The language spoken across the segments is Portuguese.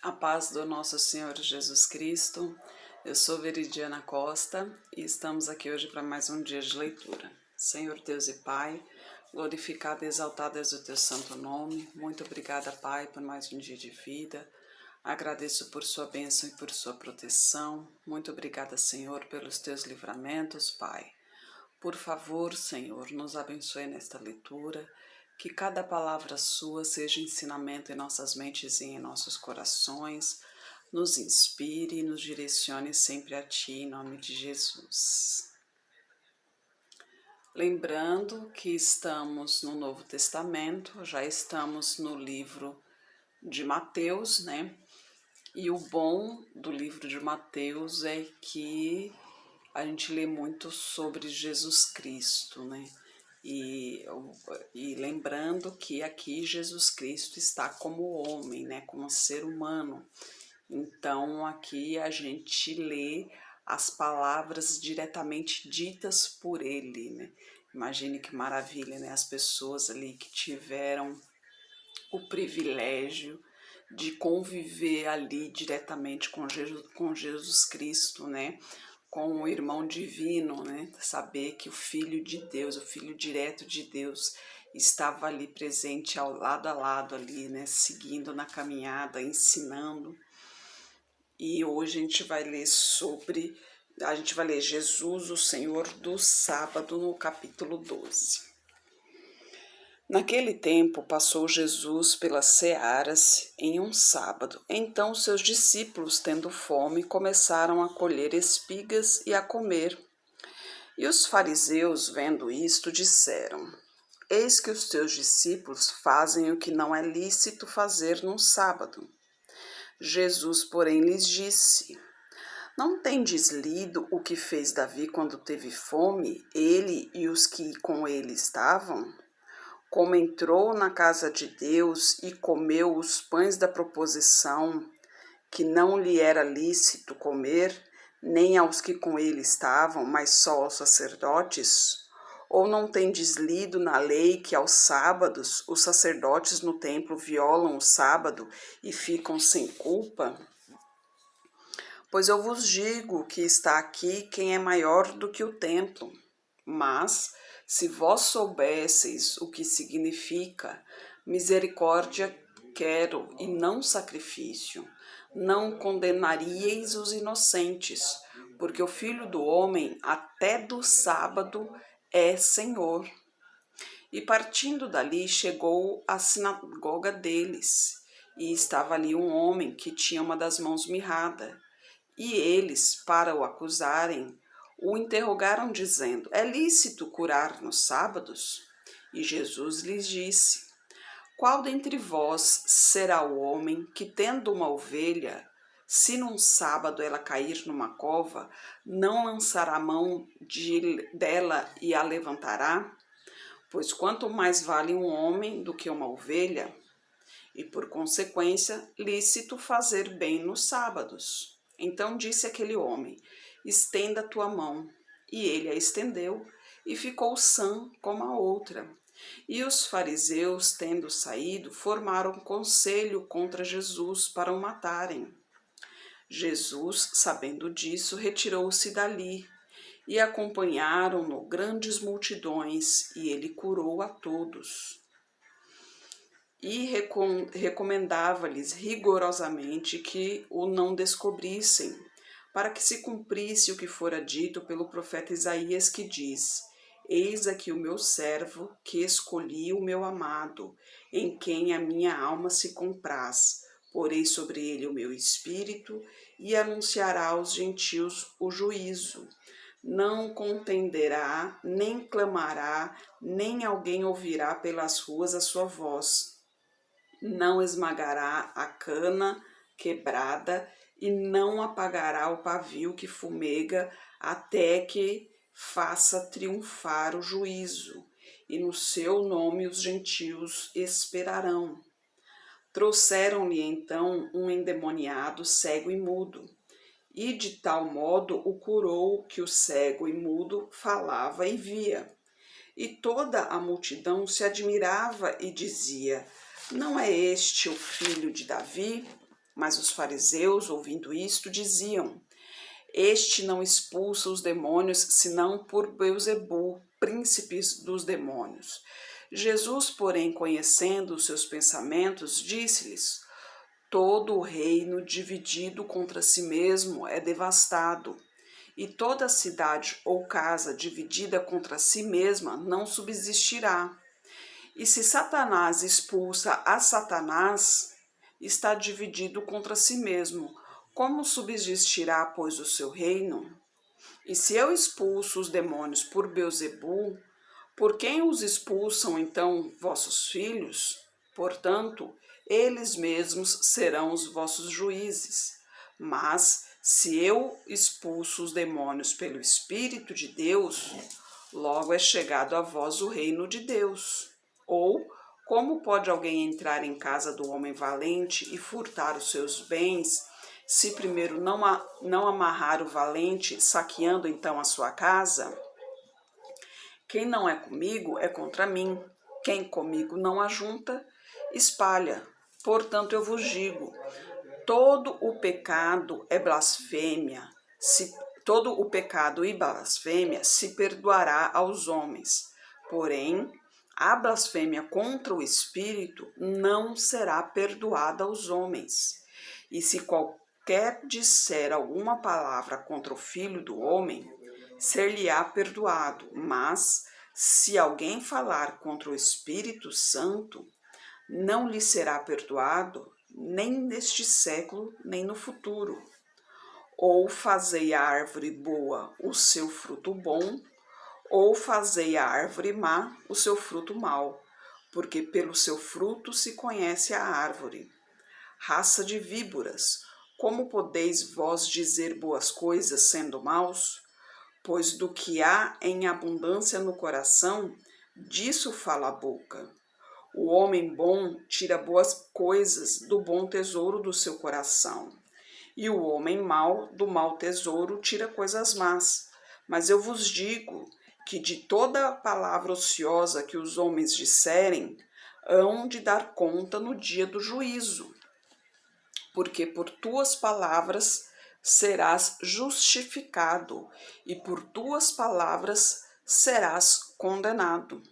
A paz do nosso Senhor Jesus Cristo. Eu sou Veridiana Costa e estamos aqui hoje para mais um dia de leitura. Senhor Deus e Pai, glorificado e exaltado és o teu santo nome. Muito obrigada, Pai, por mais um dia de vida. Agradeço por sua bênção e por sua proteção. Muito obrigada, Senhor, pelos teus livramentos, Pai. Por favor, Senhor, nos abençoe nesta leitura. Que cada palavra sua seja ensinamento em nossas mentes e em nossos corações, nos inspire e nos direcione sempre a Ti, em nome de Jesus. Lembrando que estamos no Novo Testamento, já estamos no livro de Mateus, né? E o bom do livro de Mateus é que a gente lê muito sobre Jesus Cristo, né? E lembrando que aqui Jesus Cristo está como homem, né, como ser humano. Então aqui a gente lê as palavras diretamente ditas por ele, né? Imagine que maravilha, né? As pessoas ali que tiveram o privilégio de conviver ali diretamente com Jesus Cristo, né? Com o irmão divino, né? Saber que o Filho de Deus, o Filho direto de Deus, estava ali presente ao lado a lado ali, né? Seguindo na caminhada, ensinando. E hoje a gente vai ler Jesus, o Senhor do Sábado, no capítulo 12. Naquele tempo passou Jesus pelas searas em um sábado. Então seus discípulos, tendo fome, começaram a colher espigas e a comer. E os fariseus, vendo isto, disseram: Eis que os teus discípulos fazem o que não é lícito fazer num sábado. Jesus, porém, lhes disse: Não tendes lido o que fez Davi quando teve fome, ele e os que com ele estavam? Como entrou na casa de Deus e comeu os pães da proposição, que não lhe era lícito comer, nem aos que com ele estavam, mas só aos sacerdotes? Ou não tendes lido na lei que aos sábados os sacerdotes no templo violam o sábado e ficam sem culpa? Pois eu vos digo que está aqui quem é maior do que o templo. Mas, se vós soubesseis o que significa misericórdia quero e não sacrifício, não condenaríeis os inocentes, porque o Filho do Homem até do sábado é Senhor. E partindo dali chegou à sinagoga deles, e estava ali um homem que tinha uma das mãos mirrada. E eles, para o acusarem, o interrogaram dizendo: É lícito curar nos sábados? E Jesus lhes disse: Qual dentre vós será o homem que, tendo uma ovelha, se num sábado ela cair numa cova, não lançará a mão dela e a levantará? Pois quanto mais vale um homem do que uma ovelha? E por consequência, lícito fazer bem nos sábados. Então disse aquele homem: Estenda a tua mão. E ele a estendeu, e ficou sã como a outra. E os fariseus, tendo saído, formaram conselho contra Jesus para o matarem. Jesus, sabendo disso, retirou-se dali, e acompanharam-no grandes multidões, e ele curou a todos. E recomendava-lhes rigorosamente que o não descobrissem, para que se cumprisse o que fora dito pelo profeta Isaías, que diz: Eis aqui o meu servo, que escolhi o meu amado, em quem a minha alma se compraz. Porei sobre ele o meu espírito, e anunciará aos gentios o juízo. Não contenderá, nem clamará, nem alguém ouvirá pelas ruas a sua voz. Não esmagará a cana quebrada e não apagará o pavio que fumega, até que faça triunfar o juízo, e no seu nome os gentios esperarão. Trouxeram-lhe então um endemoniado cego e mudo, e de tal modo o curou que o cego e mudo falava e via. E toda a multidão se admirava e dizia: Não é este o filho de Davi? Mas os fariseus, ouvindo isto, diziam: Este não expulsa os demônios, senão por Beelzebu, príncipe dos demônios. Jesus, porém, conhecendo os seus pensamentos, disse-lhes: Todo o reino dividido contra si mesmo é devastado, e toda cidade ou casa dividida contra si mesma não subsistirá. E se Satanás expulsa a Satanás, está dividido contra si mesmo. Como subsistirá, pois, o seu reino? E se eu expulso os demônios por Beelzebu, por quem os expulsam então vossos filhos? Portanto, eles mesmos serão os vossos juízes. Mas se eu expulso os demônios pelo Espírito de Deus, logo é chegado a vós o reino de Deus. Ou, como pode alguém entrar em casa do homem valente e furtar os seus bens, se primeiro não amarrar o valente, saqueando então a sua casa? Quem não é comigo é contra mim. Quem comigo não ajunta, espalha. Portanto, eu vos digo, todo o pecado é blasfêmia. Todo o pecado e blasfêmia se perdoará aos homens. Porém, a blasfêmia contra o Espírito não será perdoada aos homens. E se qualquer disser alguma palavra contra o Filho do Homem, ser-lhe-á perdoado. Mas, se alguém falar contra o Espírito Santo, não lhe será perdoado, nem neste século, nem no futuro. Ou fazei a árvore boa o seu fruto bom, ou fazei a árvore má o seu fruto mau, porque pelo seu fruto se conhece a árvore. Raça de víboras, como podeis vós dizer boas coisas sendo maus? Pois do que há em abundância no coração, disso fala a boca. O homem bom tira boas coisas do bom tesouro do seu coração, e o homem mau do mau tesouro tira coisas más. Mas eu vos digo que de toda palavra ociosa que os homens disserem, hão de dar conta no dia do juízo. Porque por tuas palavras serás justificado, e por tuas palavras serás condenado.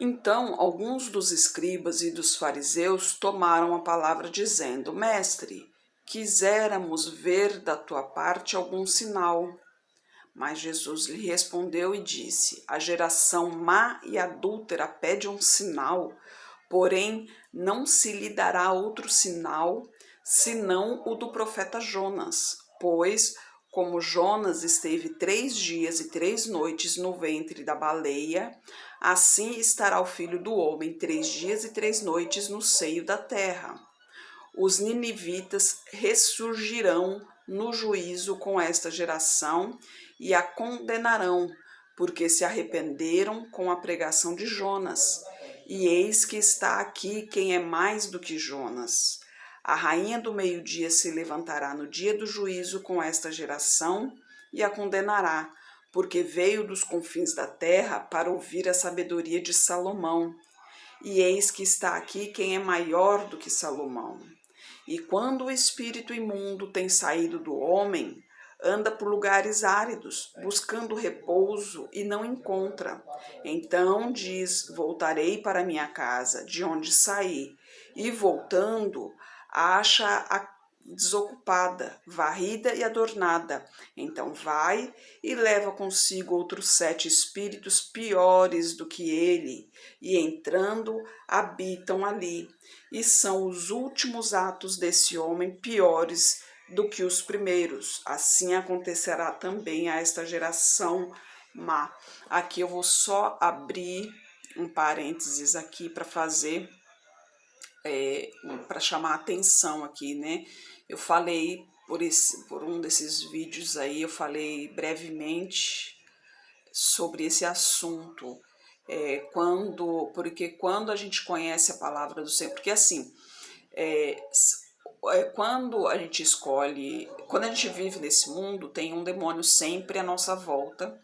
Então, alguns dos escribas e dos fariseus tomaram a palavra, dizendo: Mestre, quiséramos ver da tua parte algum sinal. Mas Jesus lhe respondeu e disse: A geração má e adúltera pede um sinal, porém não se lhe dará outro sinal, senão o do profeta Jonas. Pois, como Jonas esteve 3 dias e 3 noites no ventre da baleia, assim estará o Filho do Homem 3 dias e 3 noites no seio da terra. Os ninivitas ressurgirão no juízo com esta geração e a condenarão, porque se arrependeram com a pregação de Jonas. E eis que está aqui quem é mais do que Jonas. A rainha do meio-dia se levantará no dia do juízo com esta geração e a condenará, porque veio dos confins da terra para ouvir a sabedoria de Salomão. E eis que está aqui quem é maior do que Salomão. E quando o espírito imundo tem saído do homem, anda por lugares áridos, buscando repouso e não encontra. Então diz: Voltarei para minha casa, de onde saí. E voltando, acha-a desocupada, varrida e adornada. Então vai e leva consigo outros 7 espíritos piores do que ele, e entrando, habitam ali. E são os últimos atos desse homem piores do que os primeiros. Assim acontecerá também a esta geração má. Aqui eu vou só abrir um parênteses aqui para fazer, para chamar a atenção aqui, né? Eu falei por um desses vídeos aí, eu falei brevemente sobre esse assunto. Porque quando a gente conhece a palavra do Senhor, porque assim, quando a gente escolhe, quando a gente vive nesse mundo, tem um demônio sempre à nossa volta,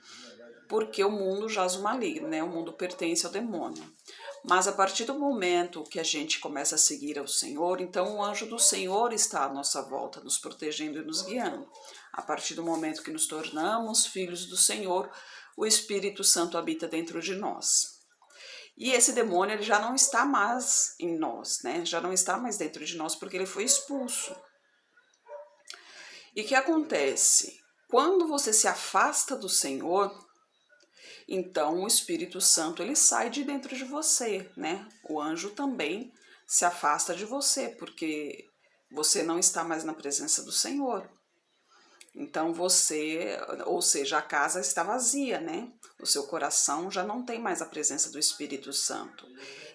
porque o mundo jaz o maligno, né? O mundo pertence ao demônio. Mas a partir do momento que a gente começa a seguir ao Senhor, então o anjo do Senhor está à nossa volta, nos protegendo e nos guiando. A partir do momento que nos tornamos filhos do Senhor, o Espírito Santo habita dentro de nós. E esse demônio ele já não está mais em nós, né? Já não está mais dentro de nós porque ele foi expulso. E o que acontece? Quando você se afasta do Senhor, então o Espírito Santo ele sai de dentro de você, né? O anjo também se afasta de você, porque você não está mais na presença do Senhor. Então você, ou seja, a casa está vazia, né? O seu coração já não tem mais a presença do Espírito Santo.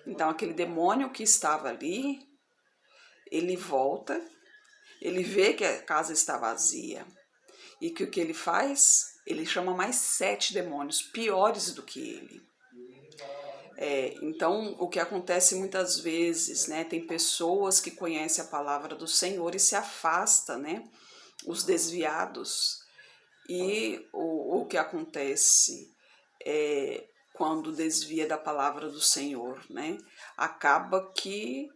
Então aquele demônio que estava ali, ele volta, ele vê que a casa está vazia. E que o que ele faz? Ele chama mais 7 demônios, piores do que ele. Então, o que acontece muitas vezes, né? Tem pessoas que conhecem a palavra do Senhor e se afastam, né? Os desviados. E o que acontece quando desvia da palavra do Senhor, né? Acaba que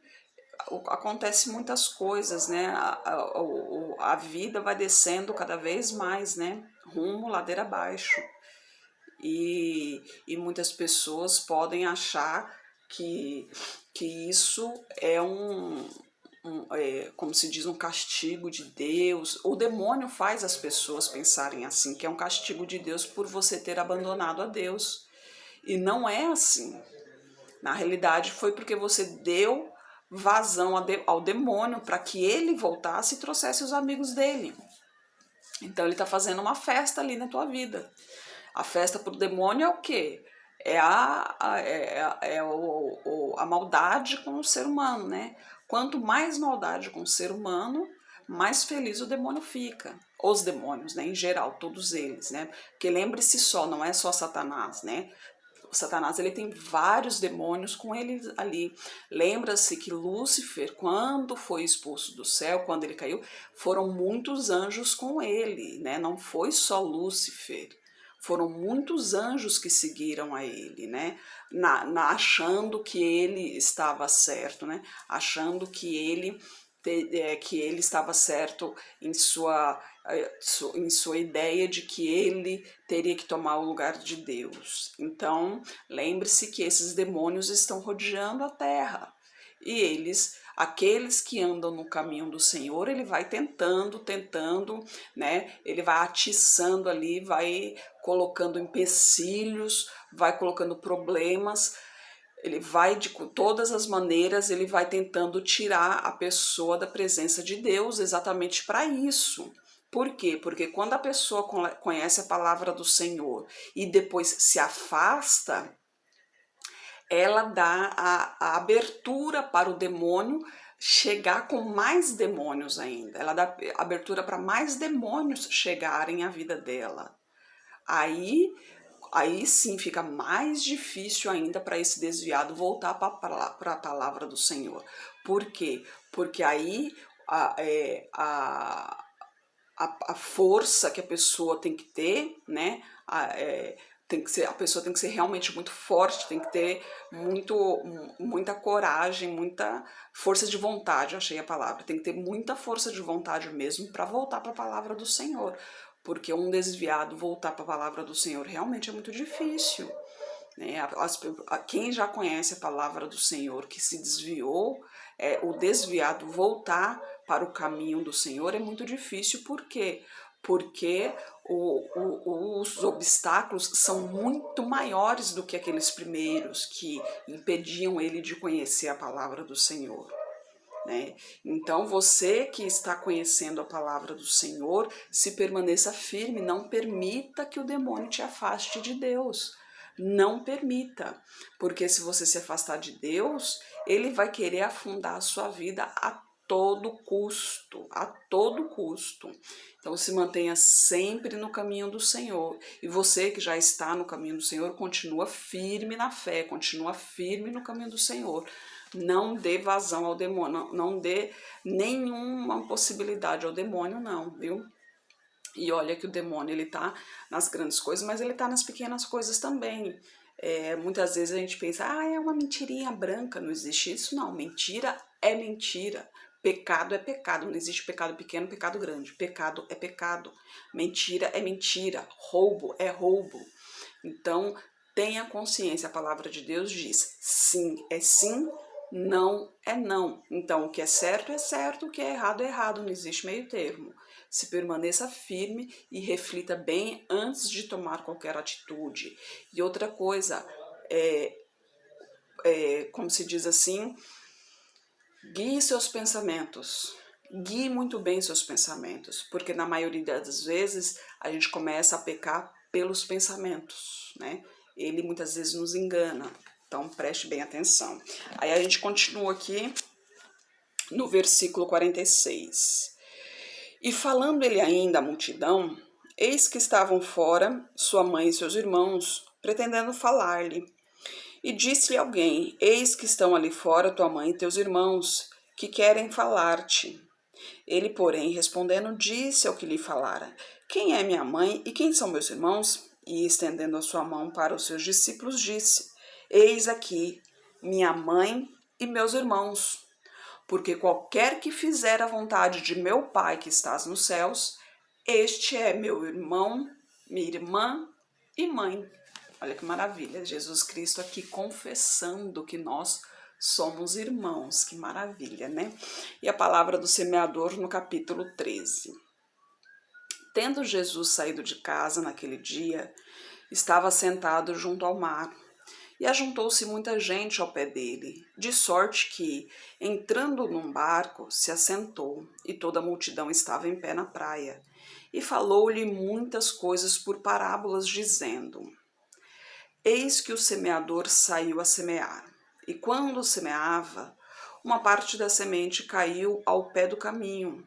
acontece muitas coisas, né? A vida vai descendo cada vez mais, né? Rumo ladeira abaixo. E muitas pessoas podem achar que isso é como se diz, um castigo de Deus. O demônio faz as pessoas pensarem assim, que é um castigo de Deus por você ter abandonado a Deus. E não é assim. Na realidade, foi porque você deu vazão ao demônio para que ele voltasse e trouxesse os amigos dele. Então ele está fazendo uma festa ali na tua vida. A festa para o demônio é o quê? É a maldade com o ser humano, né? Quanto mais maldade com o ser humano, mais feliz o demônio fica. Os demônios, né? Em geral, todos eles, né? Porque lembre-se só, não é só Satanás, né? O Satanás ele tem vários demônios com ele ali. Lembra-se que Lúcifer, quando foi expulso do céu, quando ele caiu, foram muitos anjos com ele, né? Não foi só Lúcifer. Foram muitos anjos que seguiram a ele, né? Achando que ele estava certo, né? Achando que ele estava certo em sua ideia de que ele teria que tomar o lugar de Deus. Então, lembre-se que esses demônios estão rodeando a terra. E aqueles que andam no caminho do Senhor, ele vai tentando, né? Ele vai atiçando ali, vai colocando empecilhos, vai colocando problemas. Ele vai, de todas as maneiras, ele vai tentando tirar a pessoa da presença de Deus exatamente para isso. Por quê? Porque quando a pessoa conhece a palavra do Senhor e depois se afasta, ela dá a abertura para o demônio chegar com mais demônios ainda. Ela dá abertura para mais demônios chegarem à vida dela. Aí sim fica mais difícil ainda para esse desviado voltar para a palavra do Senhor. Por quê? Porque aí a força que a pessoa tem que ter, né? A pessoa tem que ser realmente muito forte, tem que ter muita coragem, muita força de vontade, achei a palavra. Tem que ter muita força de vontade mesmo para voltar para a palavra do Senhor. Porque um desviado voltar para a palavra do Senhor realmente é muito difícil. Né? Quem já conhece a palavra do Senhor, que se desviou, o desviado voltar para o caminho do Senhor é muito difícil. Por quê? Porque os obstáculos são muito maiores do que aqueles primeiros que impediam ele de conhecer a palavra do Senhor. Né? Então você que está conhecendo a palavra do Senhor, se permaneça firme, não permita que o demônio te afaste de Deus. Não permita, porque se você se afastar de Deus, ele vai querer afundar a sua vida a todo custo, a todo custo. Então se mantenha sempre no caminho do Senhor. E você que já está no caminho do Senhor, continua firme na fé, continua firme no caminho do Senhor. Não dê vazão ao demônio, não dê nenhuma possibilidade ao demônio, não, viu? E olha que o demônio, ele tá nas grandes coisas, mas ele tá nas pequenas coisas também. Muitas vezes a gente pensa, é uma mentirinha branca, não existe isso não, mentira é mentira, pecado é pecado, não existe pecado pequeno, pecado grande, pecado é pecado, mentira é mentira, roubo é roubo. Então tenha consciência, a palavra de Deus diz, sim é sim, não é não. Então o que é certo, o que é errado, não existe meio termo. Se permaneça firme e reflita bem antes de tomar qualquer atitude. E outra coisa, como se diz assim, guie seus pensamentos. Guie muito bem seus pensamentos, porque na maioria das vezes a gente começa a pecar pelos pensamentos, né? Ele muitas vezes nos engana, então preste bem atenção. Aí a gente continua aqui no versículo 46. E falando ele ainda à multidão, eis que estavam fora sua mãe e seus irmãos, pretendendo falar-lhe. E disse-lhe alguém, eis que estão ali fora tua mãe e teus irmãos, que querem falar-te. Ele, porém, respondendo, disse ao que lhe falara, quem é minha mãe e quem são meus irmãos? E, estendendo a sua mão para os seus discípulos, disse, eis aqui minha mãe e meus irmãos. Porque qualquer que fizer a vontade de meu Pai que estás nos céus, este é meu irmão, minha irmã e mãe. Olha que maravilha, Jesus Cristo aqui confessando que nós somos irmãos, que maravilha, né? E a palavra do semeador no capítulo 13. Tendo Jesus saído de casa naquele dia, estava sentado junto ao mar, e ajuntou-se muita gente ao pé dele, de sorte que, entrando num barco, se assentou, e toda a multidão estava em pé na praia. E falou-lhe muitas coisas por parábolas, dizendo, eis que o semeador saiu a semear, e quando semeava, uma parte da semente caiu ao pé do caminho.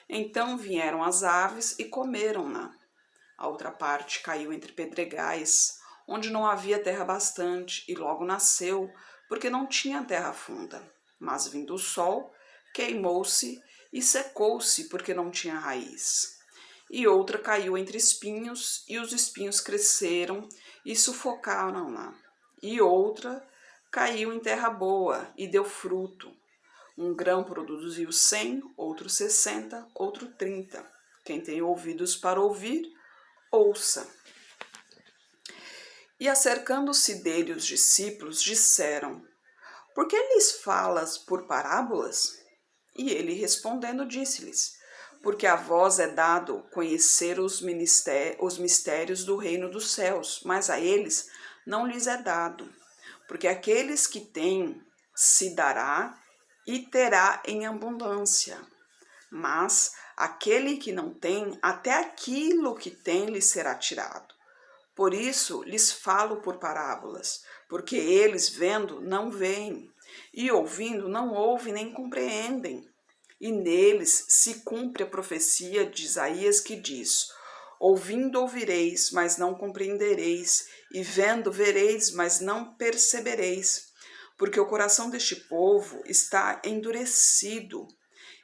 Então vieram as aves e comeram-na. A outra parte caiu entre pedregais, onde não havia terra bastante, e logo nasceu, porque não tinha terra funda. Mas vindo o sol, queimou-se e secou-se, porque não tinha raiz. E outra caiu entre espinhos, e os espinhos cresceram e sufocaram-na. E outra caiu em terra boa e deu fruto. Um grão produziu 100, outro 60, outro 30. Quem tem ouvidos para ouvir, ouça. E acercando-se dele os discípulos, disseram, por que lhes falas por parábolas? E ele respondendo disse-lhes, porque a vós é dado conhecer os mistérios do reino dos céus, mas a eles não lhes é dado. Porque aqueles que têm se dará e terá em abundância. Mas aquele que não tem, até aquilo que tem lhe será tirado. Por isso lhes falo por parábolas, porque eles vendo não veem, e ouvindo não ouvem nem compreendem. E neles se cumpre a profecia de Isaías que diz, ouvindo ouvireis, mas não compreendereis, e vendo vereis, mas não percebereis. Porque o coração deste povo está endurecido,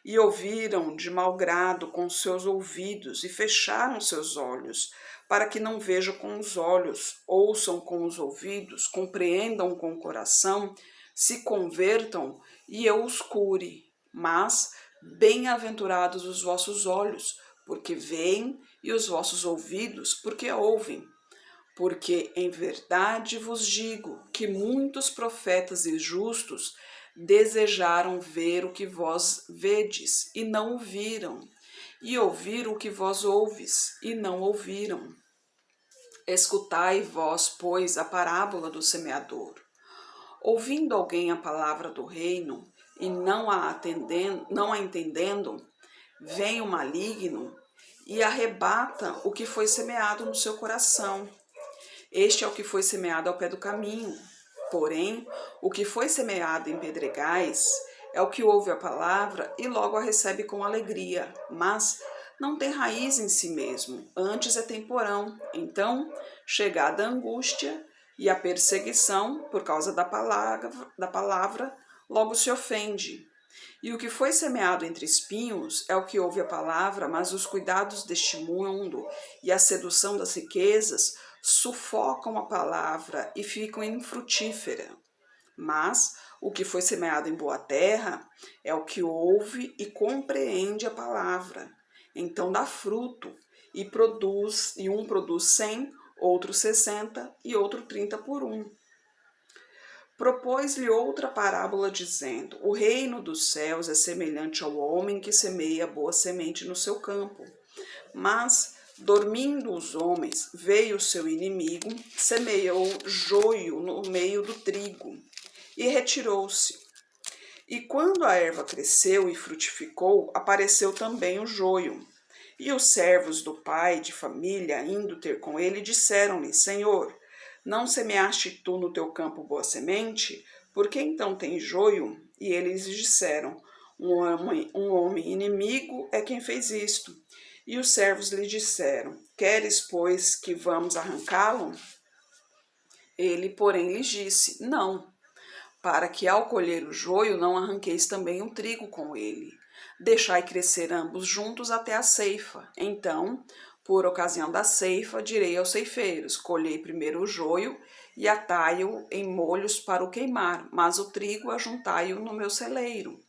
e ouviram de mau grado com seus ouvidos, e fecharam seus olhos, para que não vejam com os olhos, ouçam com os ouvidos, compreendam com o coração, se convertam e eu os cure. Mas bem-aventurados os vossos olhos, porque veem, e os vossos ouvidos, porque ouvem. Porque em verdade vos digo que muitos profetas e justos desejaram ver o que vós vedes, e não o viram, e ouvir o que vós ouves, e não ouviram. Escutai vós, pois, a parábola do semeador. Ouvindo alguém a palavra do reino, e não a entendendo, vem o maligno e arrebata o que foi semeado no seu coração. Este é o que foi semeado ao pé do caminho. Porém, o que foi semeado em pedregais é o que ouve a palavra e logo a recebe com alegria, mas não tem raiz em si mesmo, antes é temporão. Então, chegada a angústia e a perseguição por causa da palavra, logo se ofende. E o que foi semeado entre espinhos é o que ouve a palavra, mas os cuidados deste mundo e a sedução das riquezas sufocam a palavra e ficam infrutífera. Mas o que foi semeado em boa terra é o que ouve e compreende a palavra. Então dá fruto e um produz 100, outro 60 e outro 30 por um. Propôs-lhe outra parábola, dizendo: O reino dos céus é semelhante ao homem que semeia boa semente no seu campo. Mas, dormindo os homens, veio o seu inimigo, semeou joio no meio do trigo e retirou-se. E quando a erva cresceu e frutificou, apareceu também o joio. E os servos do pai de família, indo ter com ele, disseram-lhe: Senhor, não semeaste tu no teu campo boa semente? Por que então tem joio? E eles disseram: um homem inimigo é quem fez isto. E os servos lhe disseram: Queres, pois, que vamos arrancá-lo? Ele, porém, lhes disse: Não, para que ao colher o joio não arranqueis também o trigo com ele. Deixai crescer ambos juntos até a ceifa. Então, por ocasião da ceifa, direi aos ceifeiros: Colhei primeiro o joio e atai-o em molhos para o queimar, mas o trigo ajuntai-o no meu celeiro.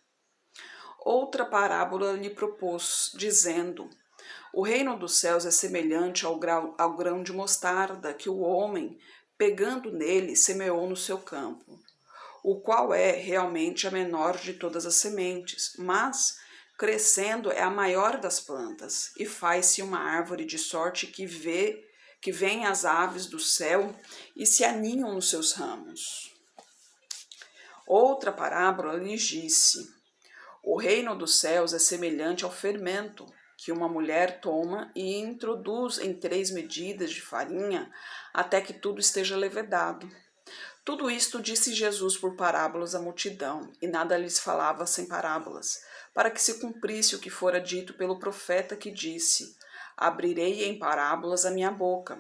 Outra parábola lhe propôs, dizendo: O reino dos céus é semelhante ao grão de mostarda que o homem, pegando nele, semeou no seu campo, o qual é realmente a menor de todas as sementes, mas, crescendo, é a maior das plantas, e faz-se uma árvore de sorte que vêm as aves do céu e se aninham nos seus ramos. Outra parábola lhes disse: O reino dos céus é semelhante ao fermento que uma mulher toma e introduz em 3 medidas de farinha até que tudo esteja levedado. Tudo isto disse Jesus por parábolas à multidão, e nada lhes falava sem parábolas, para que se cumprisse o que fora dito pelo profeta que disse: Abrirei em parábolas a minha boca,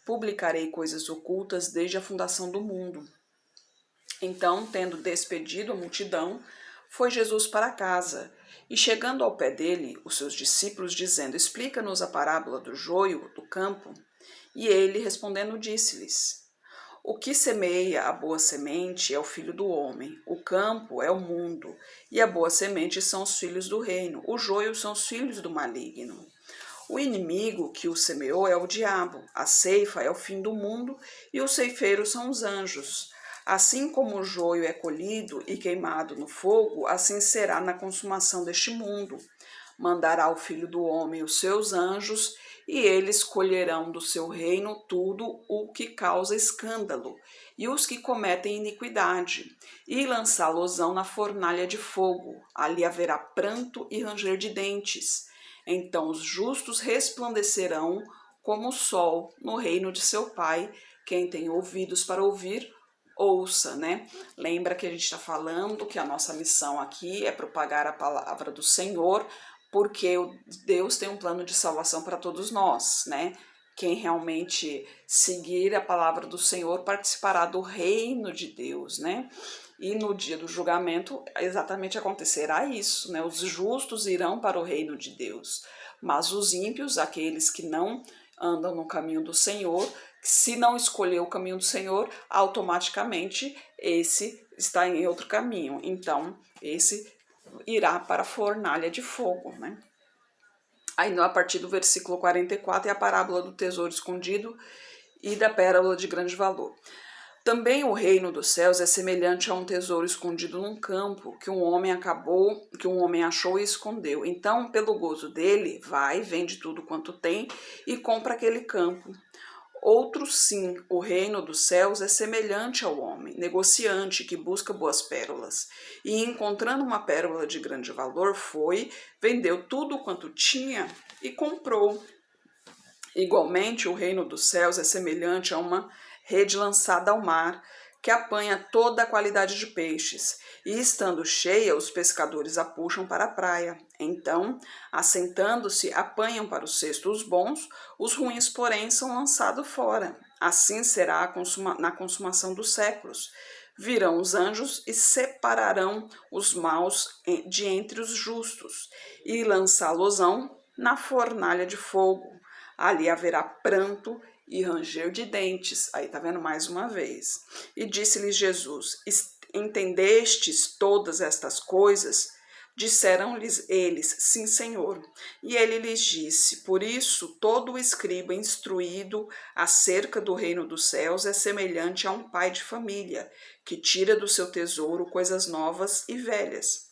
publicarei coisas ocultas desde a fundação do mundo. Então, tendo despedido a multidão, foi Jesus para casa, e chegando ao pé dele, os seus discípulos, dizendo: Explica-nos a parábola do joio do campo. E ele, respondendo, disse-lhes: O que semeia a boa semente é o filho do homem, o campo é o mundo, e a boa semente são os filhos do reino, o joio são os filhos do maligno. O inimigo que o semeou é o diabo, a ceifa é o fim do mundo, e os ceifeiros são os anjos. Assim como o joio é colhido e queimado no fogo, assim será na consumação deste mundo. Mandará o Filho do Homem os seus anjos, e eles colherão do seu reino tudo o que causa escândalo, e os que cometem iniquidade, e lançá-los-ão na fornalha de fogo. Ali haverá pranto e ranger de dentes. Então os justos resplandecerão como o sol no reino de seu Pai. Quem tem ouvidos para ouvir, ouça, né? Lembra que a gente está falando que a nossa missão aqui é propagar a palavra do Senhor, porque Deus tem um plano de salvação para todos nós, né? Quem realmente seguir a palavra do Senhor participará do reino de Deus, né? E no dia do julgamento exatamente acontecerá isso, né? Os justos irão para o reino de Deus, mas os ímpios, aqueles que não andam no caminho do Senhor, se não escolher o caminho do Senhor, automaticamente esse está em outro caminho. Então, esse irá para a fornalha de fogo, né? Aí, a partir do versículo 44, é a parábola do tesouro escondido e da pérola de grande valor. Também o reino dos céus é semelhante a um tesouro escondido num campo que um homem achou e escondeu. Então, pelo gozo dele, vai, vende tudo quanto tem e compra aquele campo. Outro sim, o reino dos céus é semelhante ao homem, negociante que busca boas pérolas. E encontrando uma pérola de grande valor, foi, vendeu tudo quanto tinha e comprou. Igualmente, o reino dos céus é semelhante a uma rede lançada ao mar, que apanha toda a qualidade de peixes, e estando cheia, os pescadores a puxam para a praia. Então, assentando-se, apanham para o cesto os bons, os ruins, porém, são lançados fora. Assim será na consumação dos séculos. Virão os anjos e separarão os maus de entre os justos, e lançá-los-ão na fornalha de fogo. Ali haverá pranto e ranger de dentes. Aí tá vendo mais uma vez. E disse-lhes Jesus: entendestes todas estas coisas? Disseram-lhes eles: sim, Senhor. E ele lhes disse: por isso, todo o escriba instruído acerca do reino dos céus é semelhante a um pai de família, que tira do seu tesouro coisas novas e velhas.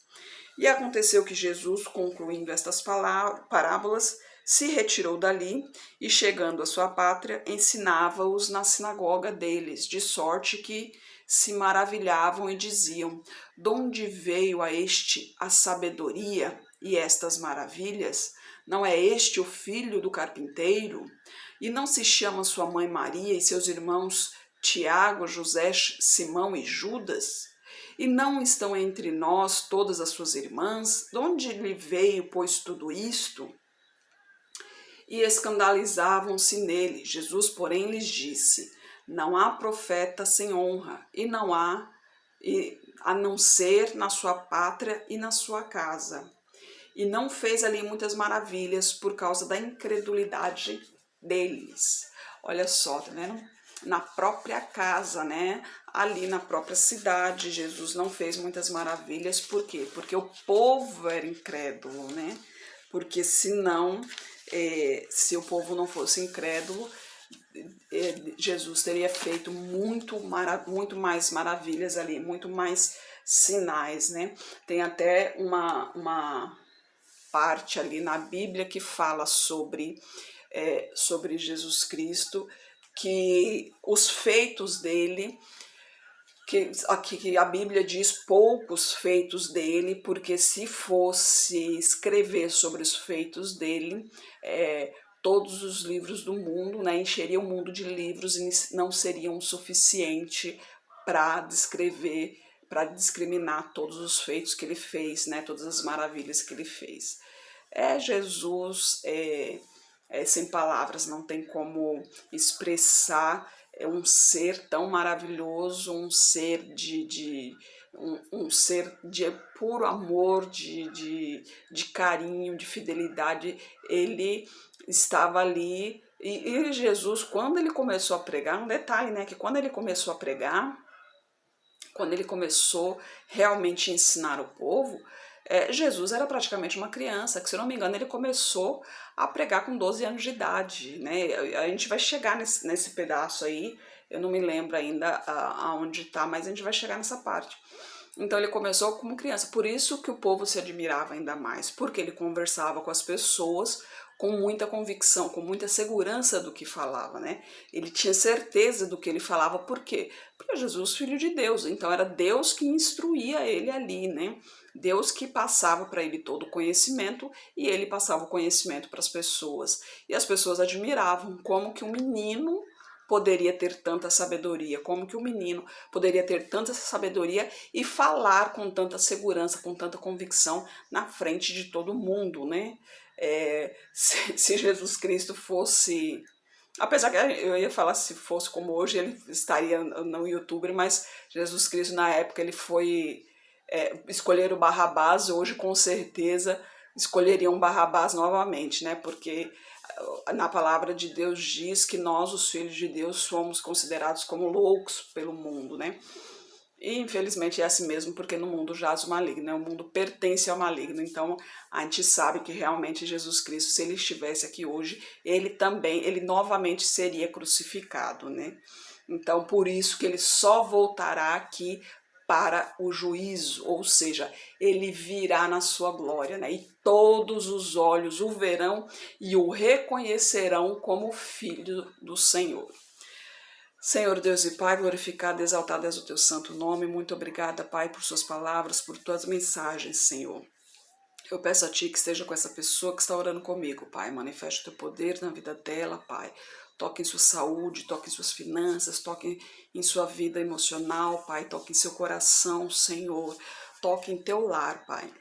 E aconteceu que Jesus, concluindo estas parábolas, se retirou dali e, chegando à sua pátria, ensinava-os na sinagoga deles, de sorte que se maravilhavam e diziam: de onde veio a este a sabedoria e estas maravilhas? Não é este o filho do carpinteiro? E não se chama sua mãe Maria e seus irmãos Tiago, José, Simão e Judas? E não estão entre nós todas as suas irmãs? De onde lhe veio, pois, tudo isto? E escandalizavam-se nele. Jesus, porém, lhes disse: não há profeta sem honra, e não há, a não ser na sua pátria e na sua casa. E não fez ali muitas maravilhas por causa da incredulidade deles. Olha só, tá vendo? Na própria casa, né? Ali na própria cidade, Jesus não fez muitas maravilhas. Por quê? Porque o povo era incrédulo, né? Porque senão, se o povo não fosse incrédulo, Jesus teria feito muito mais maravilhas ali, muito mais sinais, né? Tem até uma parte ali na Bíblia que fala sobre Jesus Cristo, que os feitos dele, que aqui a Bíblia diz poucos feitos dele, porque se fosse escrever sobre os feitos dele, todos os livros do mundo, né, encheria o mundo de livros e não seriam suficiente para descrever, para discriminar todos os feitos que ele fez, né, todas as maravilhas que ele fez. Jesus sem palavras, não tem como expressar um ser tão maravilhoso, um ser um ser de puro amor, de carinho, de fidelidade. Ele estava ali e Jesus, quando ele começou a pregar, um detalhe, né, que quando ele começou a pregar, quando ele começou realmente a ensinar o povo, Jesus era praticamente uma criança, que se eu não me engano ele começou a pregar com 12 anos de idade, né? A gente vai chegar nesse pedaço aí, eu não me lembro ainda aonde está, mas a gente vai chegar nessa parte. Então ele começou como criança, por isso que o povo se admirava ainda mais, porque ele conversava com as pessoas com muita convicção, com muita segurança do que falava, né? Ele tinha certeza do que ele falava, por quê? Porque Jesus, filho de Deus, então era Deus que instruía ele ali, né? Deus que passava para ele todo o conhecimento e ele passava o conhecimento para as pessoas. E as pessoas admiravam como que um menino poderia ter tanta sabedoria, como que o menino poderia ter tanta sabedoria e falar com tanta segurança, com tanta convicção na frente de todo mundo, né? Se Jesus Cristo fosse, apesar que eu ia falar se fosse como hoje, ele estaria no YouTube, mas Jesus Cristo na época ele foi escolher o Barrabás, hoje com certeza escolheriam Barrabás novamente, né? Porque na palavra de Deus diz que nós, os filhos de Deus, somos considerados como loucos pelo mundo, né? E infelizmente é assim mesmo, porque no mundo jaz o maligno, né? O mundo pertence ao maligno. Então a gente sabe que realmente Jesus Cristo, se ele estivesse aqui hoje, ele novamente seria crucificado, né? Então por isso que ele só voltará aqui para o juízo, ou seja, ele virá na sua glória, né? E todos os olhos o verão e o reconhecerão como filho do Senhor. Senhor Deus e Pai, glorificado e exaltado és o teu santo nome. Muito obrigada, Pai, por suas palavras, por tuas mensagens, Senhor. Eu peço a Ti que esteja com essa pessoa que está orando comigo, Pai. Manifeste o teu poder na vida dela, Pai. Toque em sua saúde, toque em suas finanças, toque em sua vida emocional, Pai. Toque em seu coração, Senhor. Toque em teu lar, Pai.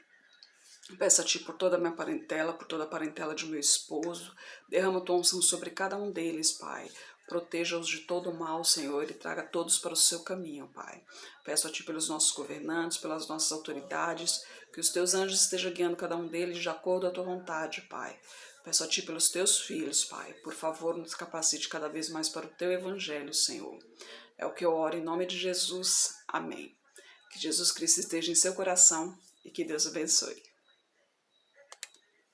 Peço a Ti por toda a minha parentela, por toda a parentela de meu esposo. Derrama tua unção sobre cada um deles, Pai. proteja-os de todo o mal, Senhor, e traga todos para o seu caminho, Pai. Peço a Ti pelos nossos governantes, pelas nossas autoridades, que os Teus anjos estejam guiando cada um deles de acordo com a Tua vontade, Pai. Peço a Ti pelos Teus filhos, Pai. Por favor, nos capacite cada vez mais para o Teu Evangelho, Senhor. É o que eu oro em nome de Jesus. Amém. Que Jesus Cristo esteja em seu coração e que Deus abençoe.